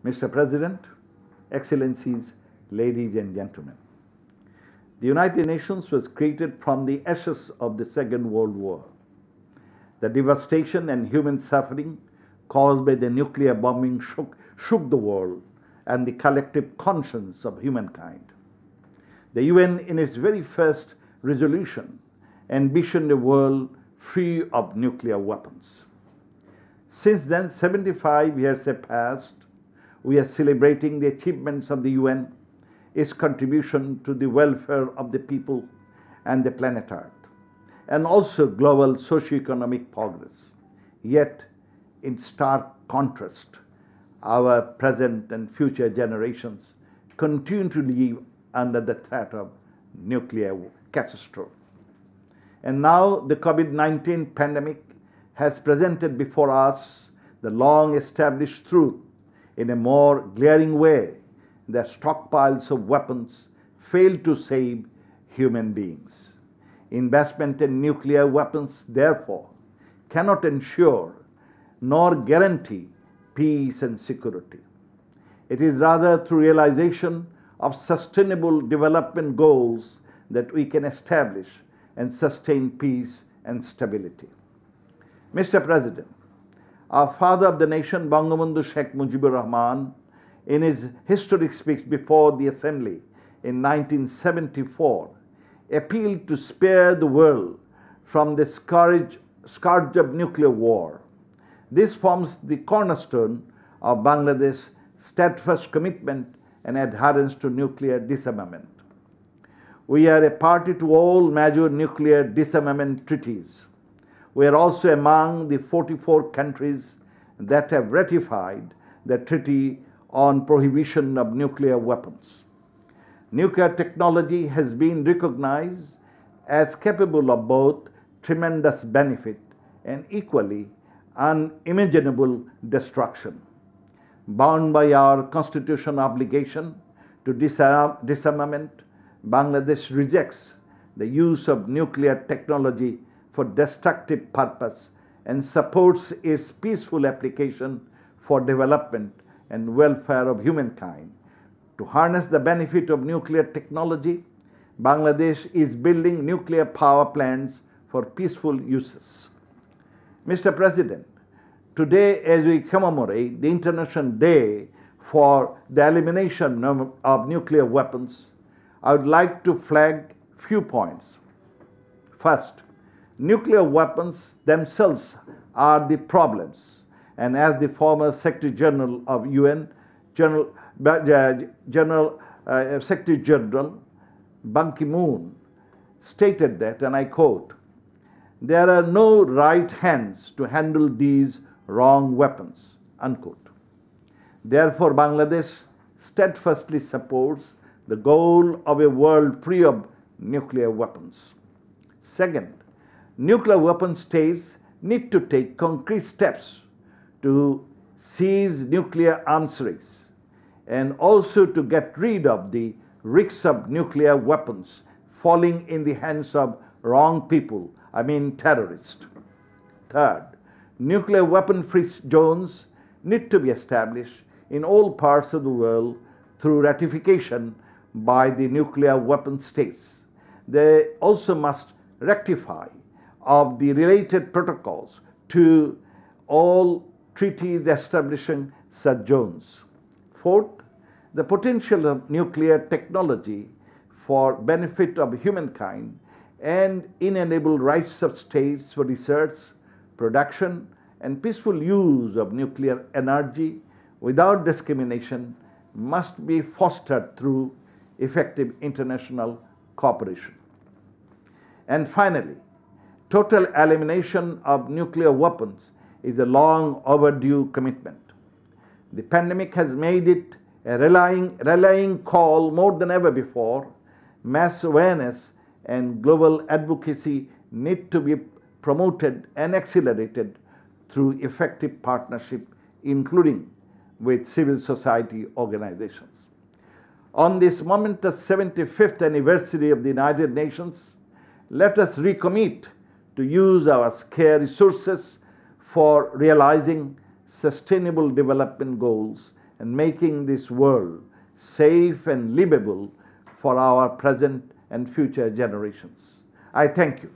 Mr. President, Excellencies, ladies and gentlemen, the United Nations was created from the ashes of the Second World War. The devastation and human suffering caused by the nuclear bombing shook the world and the collective conscience of humankind. The UN, in its very first resolution, envisioned a world free of nuclear weapons. Since then, 75 years have passed. We are celebrating the achievements of the UN, its contribution to the welfare of the people and the planet Earth, and also global socio-economic progress. Yet, in stark contrast, our present and future generations continue to live under the threat of nuclear catastrophe. And now the COVID-19 pandemic has presented before us the long-established truth in a more glaring way that stockpiles of weapons fail to save human beings. Investment in nuclear weapons, therefore, cannot ensure nor guarantee peace and security. It is rather through realization of sustainable development goals that we can establish and sustain peace and stability. Mr. President, our father of the nation, Bangabandhu Sheikh Mujibur Rahman, in his historic speech before the Assembly in 1974, appealed to spare the world from the scourge of nuclear war. This forms the cornerstone of Bangladesh's steadfast commitment and adherence to nuclear disarmament. We are a party to all major nuclear disarmament treaties. We are also among the 44 countries that have ratified the Treaty on Prohibition of Nuclear Weapons. Nuclear technology has been recognized as capable of both tremendous benefit and equally unimaginable destruction. Bound by our constitutional obligation to disarmament, Bangladesh rejects the use of nuclear technology for destructive purpose and supports its peaceful application for development and welfare of humankind. To harness the benefit of nuclear technology, Bangladesh is building nuclear power plants for peaceful uses. Mr. President, today, as we commemorate the International Day for the elimination of nuclear weapons, I would like to flag few points. First, nuclear weapons themselves are the problems, and as the former Secretary General of UN, Secretary General Ban Ki-moon stated that, and I quote, "There are no right hands to handle these wrong weapons," unquote. Therefore, Bangladesh steadfastly supports the goal of a world free of nuclear weapons. Second, nuclear weapon states need to take concrete steps to seize nuclear arms race and also to get rid of the risks of nuclear weapons falling in the hands of wrong people, I mean terrorists. Third, nuclear weapon-free zones need to be established in all parts of the world through ratification by the nuclear weapon states. They also must rectify of the related protocols to all treaties establishing such zones. Fourth, the potential of nuclear technology for benefit of humankind and inalienable rights of states for research, production, and peaceful use of nuclear energy without discrimination must be fostered through effective international cooperation. And finally, total elimination of nuclear weapons is a long overdue commitment. The pandemic has made it a rallying call more than ever before. Mass awareness and global advocacy need to be promoted and accelerated through effective partnership, including with civil society organizations. On this momentous 75th anniversary of the United Nations, let us recommit to use our scarce resources for realizing sustainable development goals and making this world safe and livable for our present and future generations. I thank you.